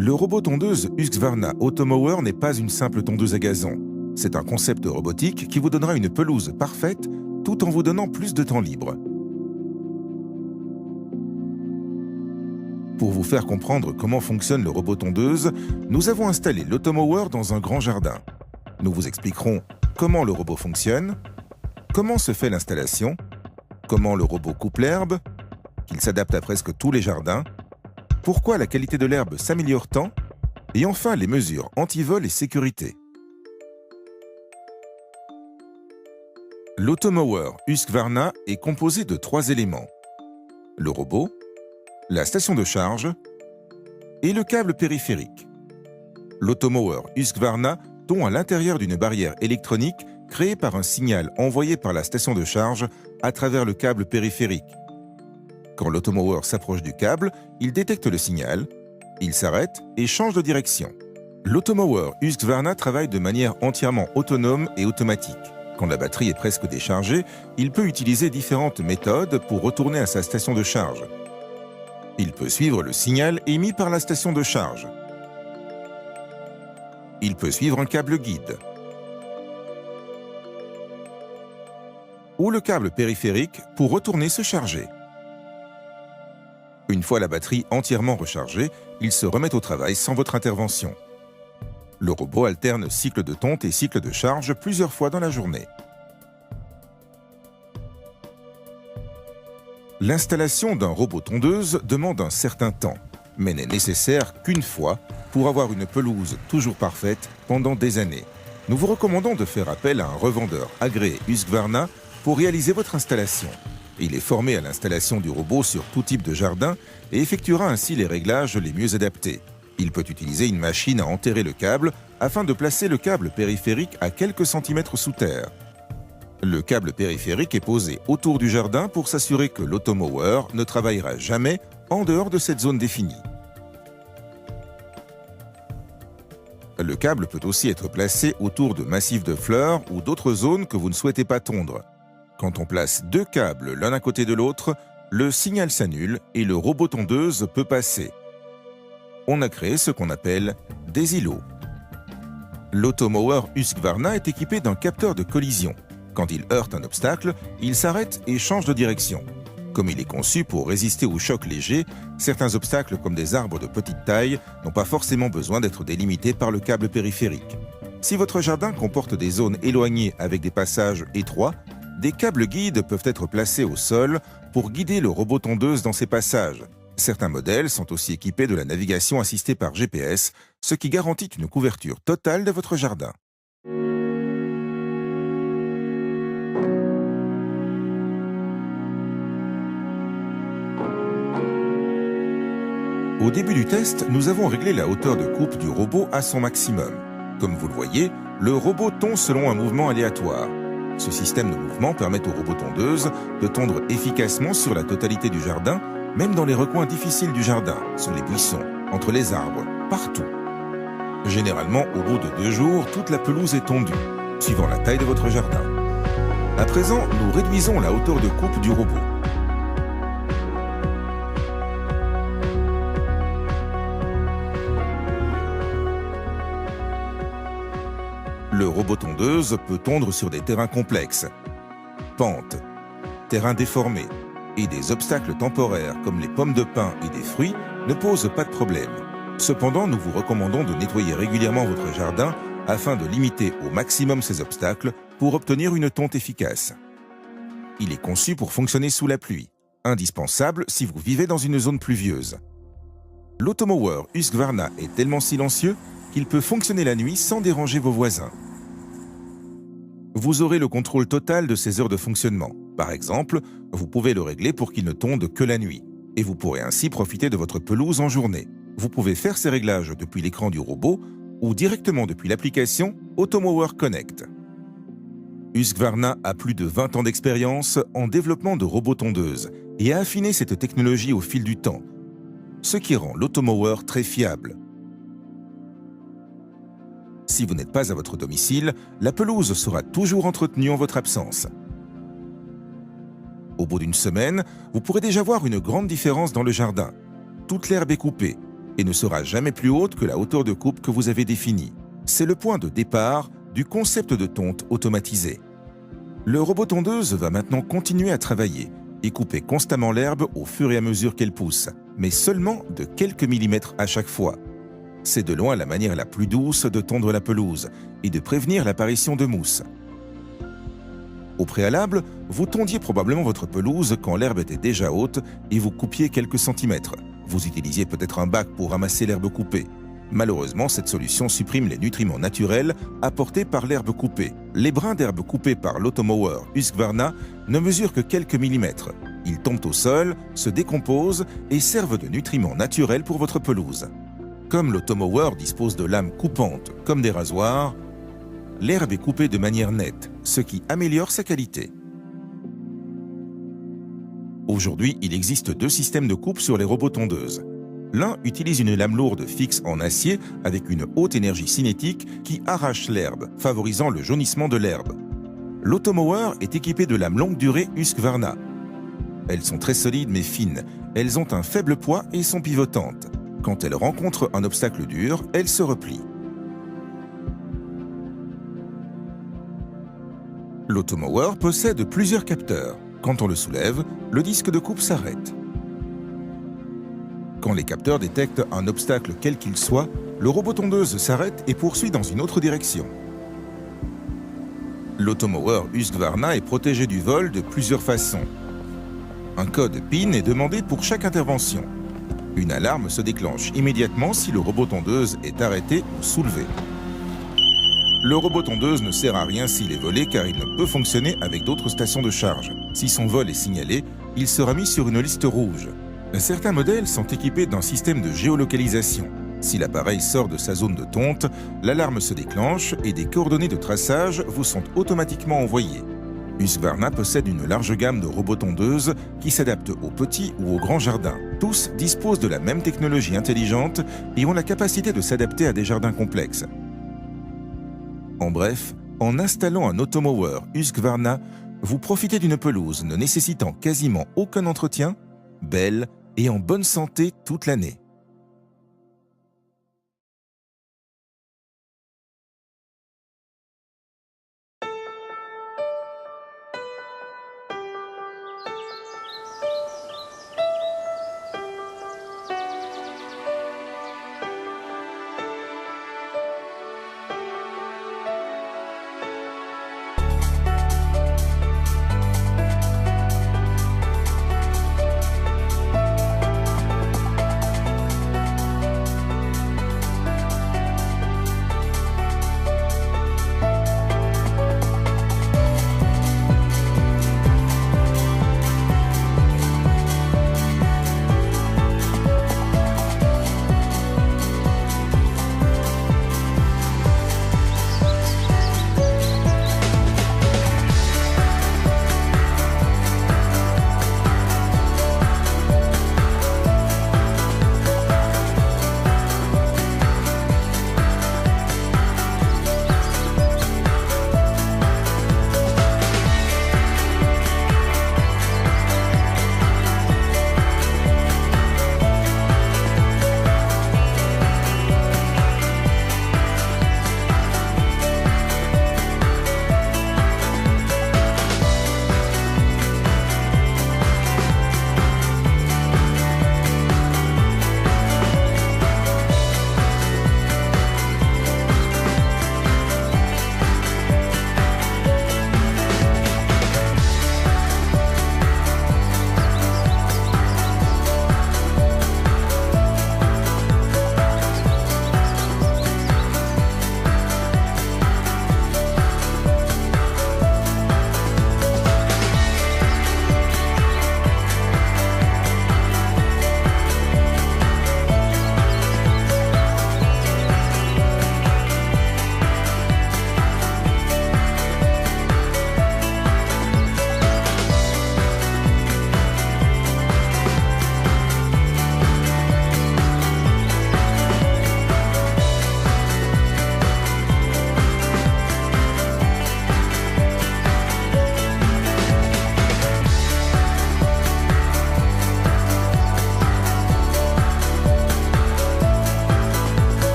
Le robot tondeuse Husqvarna Automower n'est pas une simple tondeuse à gazon. C'est un concept robotique qui vous donnera une pelouse parfaite tout en vous donnant plus de temps libre. Pour vous faire comprendre comment fonctionne le robot tondeuse, nous avons installé l'Automower dans un grand jardin. Nous vous expliquerons comment le robot fonctionne, comment se fait l'installation, comment le robot coupe l'herbe, qu'il s'adapte à presque tous les jardins, pourquoi la qualité de l'herbe s'améliore tant, et enfin les mesures anti-vol et sécurité. L'Automower Husqvarna est composé de 3 éléments: le robot, la station de charge et le câble périphérique. L'Automower Husqvarna tombe à l'intérieur d'une barrière électronique créée par un signal envoyé par la station de charge à travers le câble périphérique. Quand l'Automower s'approche du câble, il détecte le signal, il s'arrête et change de direction. L'Automower Husqvarna travaille de manière entièrement autonome et automatique. Quand la batterie est presque déchargée, il peut utiliser différentes méthodes pour retourner à sa station de charge. Il peut suivre le signal émis par la station de charge. Il peut suivre un câble guide ou le câble périphérique pour retourner se charger. Une fois la batterie entièrement rechargée, il se remet au travail sans votre intervention. Le robot alterne cycle de tonte et cycle de charge plusieurs fois dans la journée. L'installation d'un robot tondeuse demande un certain temps, mais n'est nécessaire qu'une fois pour avoir une pelouse toujours parfaite pendant des années. Nous vous recommandons de faire appel à un revendeur agréé Husqvarna pour réaliser votre installation. Il est formé à l'installation du robot sur tout type de jardin et effectuera ainsi les réglages les mieux adaptés. Il peut utiliser une machine à enterrer le câble afin de placer le câble périphérique à quelques centimètres sous terre. Le câble périphérique est posé autour du jardin pour s'assurer que l'Automower ne travaillera jamais en dehors de cette zone définie. Le câble peut aussi être placé autour de massifs de fleurs ou d'autres zones que vous ne souhaitez pas tondre. Quand on place 2 câbles l'un à côté de l'autre, le signal s'annule et le robot tondeuse peut passer. On a créé ce qu'on appelle des îlots. L'Automower Husqvarna est équipé d'un capteur de collision. Quand il heurte un obstacle, il s'arrête et change de direction. Comme il est conçu pour résister aux chocs légers, certains obstacles comme des arbres de petite taille n'ont pas forcément besoin d'être délimités par le câble périphérique. Si votre jardin comporte des zones éloignées avec des passages étroits, des câbles guides peuvent être placés au sol pour guider le robot tondeuse dans ces passages. Certains modèles sont aussi équipés de la navigation assistée par GPS, ce qui garantit une couverture totale de votre jardin. Au début du test, nous avons réglé la hauteur de coupe du robot à son maximum. Comme vous le voyez, le robot tond selon un mouvement aléatoire. Ce système de mouvement permet au robot tondeuse de tondre efficacement sur la totalité du jardin, même dans les recoins difficiles du jardin, sur les buissons, entre les arbres, partout. Généralement, au bout de 2 jours, toute la pelouse est tondue, suivant la taille de votre jardin. À présent, nous réduisons la hauteur de coupe du robot. Le robot tondeuse peut tondre sur des terrains complexes, pentes, terrains déformés, et des obstacles temporaires comme les pommes de pin et des fruits ne posent pas de problème. Cependant, nous vous recommandons de nettoyer régulièrement votre jardin afin de limiter au maximum ces obstacles pour obtenir une tonte efficace. Il est conçu pour fonctionner sous la pluie, indispensable si vous vivez dans une zone pluvieuse. L'Automower Husqvarna est tellement silencieux qu'il peut fonctionner la nuit sans déranger vos voisins. Vous aurez le contrôle total de ses heures de fonctionnement. Par exemple, vous pouvez le régler pour qu'il ne tonde que la nuit, et vous pourrez ainsi profiter de votre pelouse en journée. Vous pouvez faire ces réglages depuis l'écran du robot ou directement depuis l'application Automower Connect. Husqvarna a plus de 20 ans d'expérience en développement de robots tondeuses et a affiné cette technologie au fil du temps, ce qui rend l'Automower très fiable. Si vous n'êtes pas à votre domicile, la pelouse sera toujours entretenue en votre absence. Au bout d'une semaine, vous pourrez déjà voir une grande différence dans le jardin. Toute l'herbe est coupée, et ne sera jamais plus haute que la hauteur de coupe que vous avez définie. C'est le point de départ du concept de tonte automatisé. Le robot tondeuse va maintenant continuer à travailler et couper constamment l'herbe au fur et à mesure qu'elle pousse, mais seulement de quelques millimètres à chaque fois. C'est de loin la manière la plus douce de tondre la pelouse et de prévenir l'apparition de mousse. Au préalable, vous tondiez probablement votre pelouse quand l'herbe était déjà haute et vous coupiez quelques centimètres. Vous utilisiez peut-être un bac pour ramasser l'herbe coupée. Malheureusement, cette solution supprime les nutriments naturels apportés par l'herbe coupée. Les brins d'herbe coupés par l'automower Husqvarna ne mesurent que quelques millimètres. Ils tombent au sol, se décomposent et servent de nutriments naturels pour votre pelouse. Comme l'automower dispose de lames coupantes comme des rasoirs, l'herbe est coupée de manière nette, ce qui améliore sa qualité. Aujourd'hui, il existe 2 systèmes de coupe sur les robots tondeuses. L'un utilise une lame lourde fixe en acier avec une haute énergie cinétique qui arrache l'herbe, favorisant le jaunissement de l'herbe. L'automower est équipé de lames longue durée Husqvarna. Elles sont très solides mais fines, elles ont un faible poids et sont pivotantes. Quand elles rencontrent un obstacle dur, elles se replient. L'automower possède plusieurs capteurs. Quand on le soulève, le disque de coupe s'arrête. Quand les capteurs détectent un obstacle quel qu'il soit, le robot tondeuse s'arrête et poursuit dans une autre direction. L'automower Husqvarna est protégé du vol de plusieurs façons. Un code PIN est demandé pour chaque intervention. Une alarme se déclenche immédiatement si le robot tondeuse est arrêté ou soulevé. Le robot tondeuse ne sert à rien s'il est volé car il ne peut fonctionner avec d'autres stations de charge. Si son vol est signalé, il sera mis sur une liste rouge. Certains modèles sont équipés d'un système de géolocalisation. Si l'appareil sort de sa zone de tonte, l'alarme se déclenche et des coordonnées de traçage vous sont automatiquement envoyées. Husqvarna possède une large gamme de robots tondeuses qui s'adaptent aux petits ou aux grands jardins. Tous disposent de la même technologie intelligente et ont la capacité de s'adapter à des jardins complexes. En bref, en installant un automower Husqvarna, vous profitez d'une pelouse ne nécessitant quasiment aucun entretien, belle et en bonne santé toute l'année.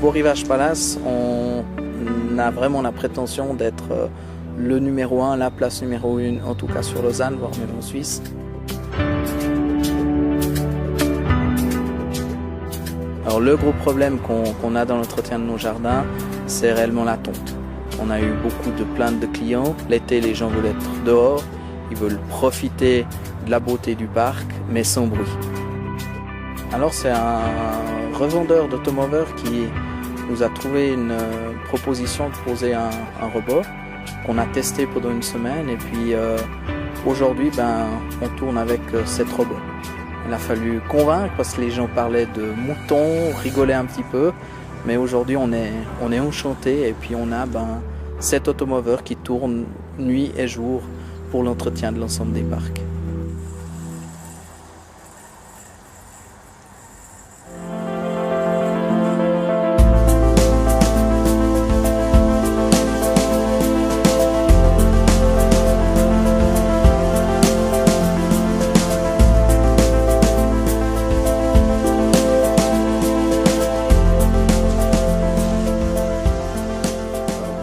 Beau Rivage Palace, on a vraiment la prétention d'être le numéro 1, la place numéro 1, en tout cas sur Lausanne, voire même en Suisse. Alors le gros problème qu'on a dans l'entretien de nos jardins, c'est réellement la tonte. On a eu beaucoup de plaintes de clients. L'été, les gens veulent être dehors, ils veulent profiter de la beauté du parc, mais sans bruit. Alors c'est un revendeur d'automobeurs qui nous a trouvé une proposition de poser un robot qu'on a testé pendant une semaine et puis aujourd'hui on tourne avec 7 robots. Il a fallu convaincre parce que les gens parlaient de moutons, rigolaient un petit peu, mais aujourd'hui on est enchantés et puis on a 7 automoveurs qui tournent nuit et jour pour l'entretien de l'ensemble des parcs.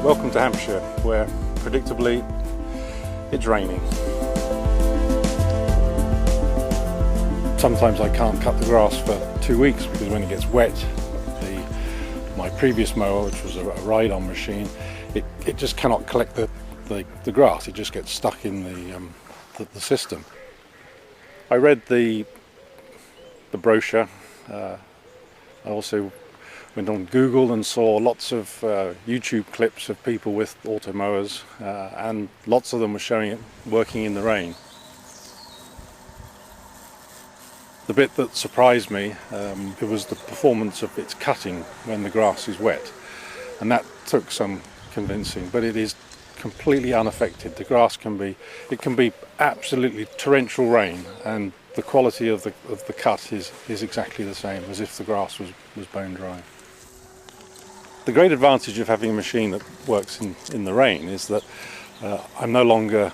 Welcome to Hampshire, where predictably it's raining. Sometimes I can't cut the grass for 2 weeks because when it gets wet, my previous mower, which was a ride-on machine, it just cannot collect the grass. It just gets stuck in the system. I read the brochure. I also went on Google and saw lots of YouTube clips of people with automowers and lots of them were showing it working in the rain. The bit that surprised me it was the performance of its cutting when the grass is wet, and that took some convincing, but it is completely unaffected. The grass can be absolutely torrential rain and the quality of the cut is exactly the same as if the grass was bone dry. The great advantage of having a machine that works in the rain is that I'm no longer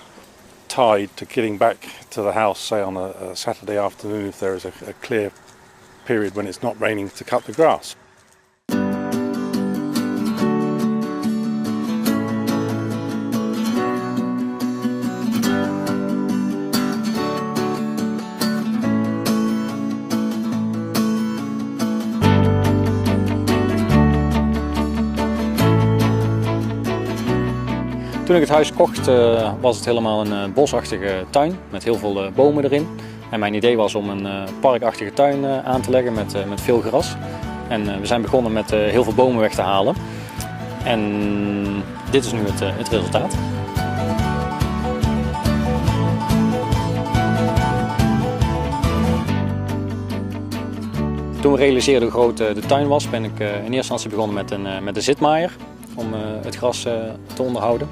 tied to getting back to the house, say on a Saturday afternoon if there is a clear period when it's not raining to cut the grass. Toen ik het huis kocht was het helemaal een bosachtige tuin met heel veel bomen erin. En mijn idee was om een parkachtige tuin aan te leggen met veel gras. En we zijn begonnen met heel veel bomen weg te halen. En dit is nu het resultaat. Toen we realiseerden hoe groot de tuin was, ben ik in eerste instantie begonnen met een zitmaaier om het gras te onderhouden.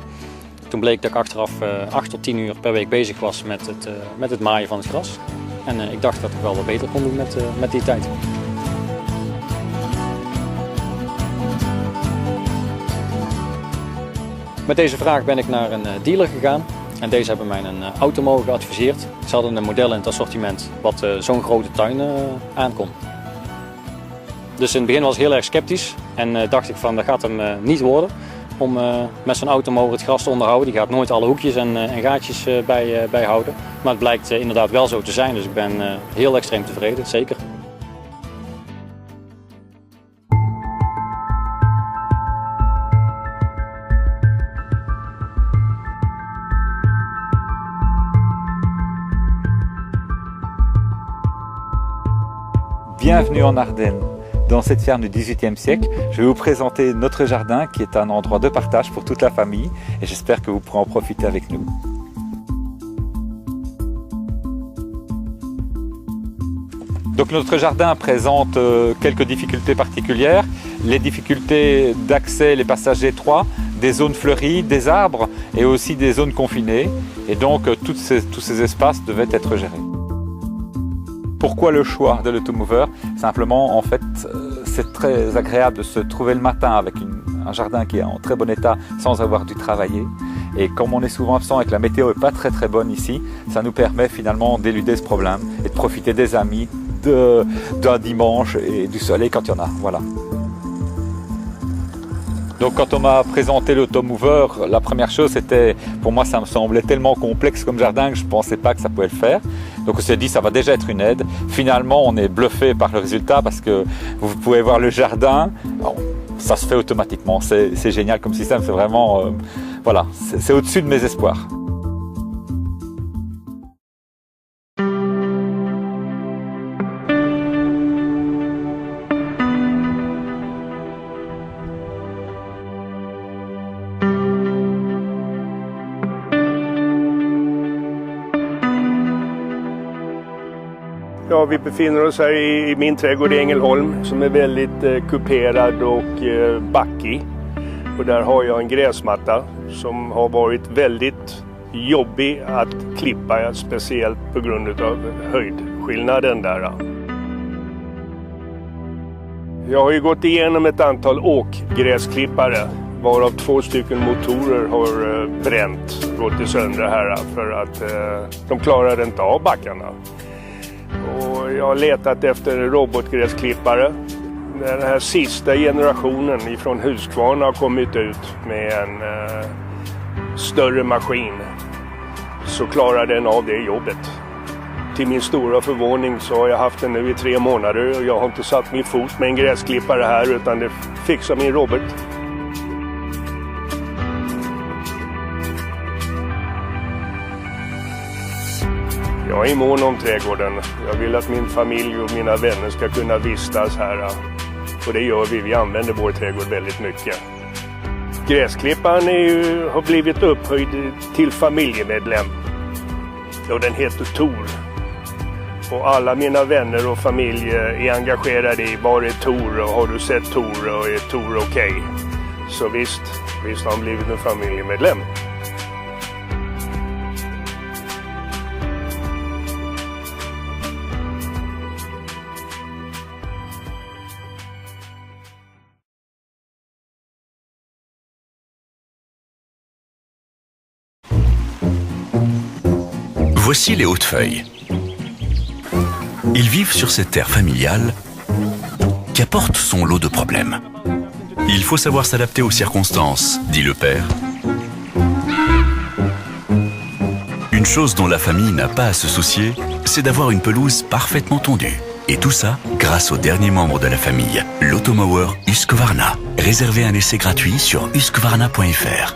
Toen bleek dat ik achteraf 8 tot 10 uur per week bezig was met het maaien van het gras. En ik dacht dat ik wel wat beter kon doen met die tijd. Met deze vraag ben ik naar een dealer gegaan. En deze hebben mij een automower geadviseerd. Ze hadden een model in het assortiment wat zo'n grote tuin aankon. Dus in het begin was ik heel erg sceptisch en dacht ik van dat gaat hem niet worden om met zo'n automower het gras te onderhouden. Die gaat nooit alle hoekjes en gaatjes bijhouden. Maar het blijkt inderdaad wel zo te zijn, dus ik ben heel extreem tevreden, zeker. Bienvenue en Ardennes. Dans cette ferme du XVIIIe siècle, je vais vous présenter notre jardin qui est un endroit de partage pour toute la famille et j'espère que vous pourrez en profiter avec nous. Donc notre jardin présente quelques difficultés particulières, les difficultés d'accès, les passages étroits, des zones fleuries, des arbres et aussi des zones confinées et donc tous ces espaces devaient être gérés. Pourquoi le choix de l'automover? Simplement, en fait, c'est très agréable de se trouver le matin avec un jardin qui est en très bon état sans avoir dû travailler. Et comme on est souvent absent et que la météo n'est pas très bonne ici, ça nous permet finalement d'éluder ce problème et de profiter des amis, d'un dimanche et du soleil quand il y en a. Voilà. Donc quand on m'a présenté l'automover, la première chose c'était, pour moi ça me semblait tellement complexe comme jardin que je ne pensais pas que ça pouvait le faire. Donc on s'est dit ça va déjà être une aide. Finalement on est bluffé par le résultat parce que vous pouvez voir le jardin, bon, ça se fait automatiquement. C'est génial comme système, c'est vraiment, voilà, c'est au-dessus de mes espoirs. Ja, vi befinner oss här i min trädgård i Ängelholm som är väldigt kuperad och backig. Och där har jag en gräsmatta som har varit väldigt jobbig att klippa, speciellt på grund av höjdskillnaden där. Jag har ju gått igenom ett antal åkgräsklippare varav 2 stycken motorer har bränt, gått sönder här för att de klarar inte av backarna. Och jag har letat efter robotgräsklippare. Den här sista generationen ifrån Husqvarna har kommit ut med en större maskin. Så klarar den av det jobbet. Till min stora förvåning så har jag haft den nu i 3 månader och jag har inte satt min fot med en gräsklippare här utan det fixar min robot. Jag är mån om trädgården. Jag vill att min familj och mina vänner ska kunna vistas här. Och det gör vi. Vi använder vår trädgård väldigt mycket. Gräsklipparen har blivit upphöjd till familjemedlem. Och den heter Tor. Och alla mina vänner och familj är engagerade i var är Tor och har du sett Tor och är Tor okej? Så visst har han blivit en familjemedlem. Voici les Hautefeuilles. Ils vivent sur cette terre familiale qui apporte son lot de problèmes. Il faut savoir s'adapter aux circonstances, dit le père. Une chose dont la famille n'a pas à se soucier, c'est d'avoir une pelouse parfaitement tondue. Et tout ça grâce au dernier membre de la famille, l'automower Husqvarna. Réservez un essai gratuit sur husqvarna.fr.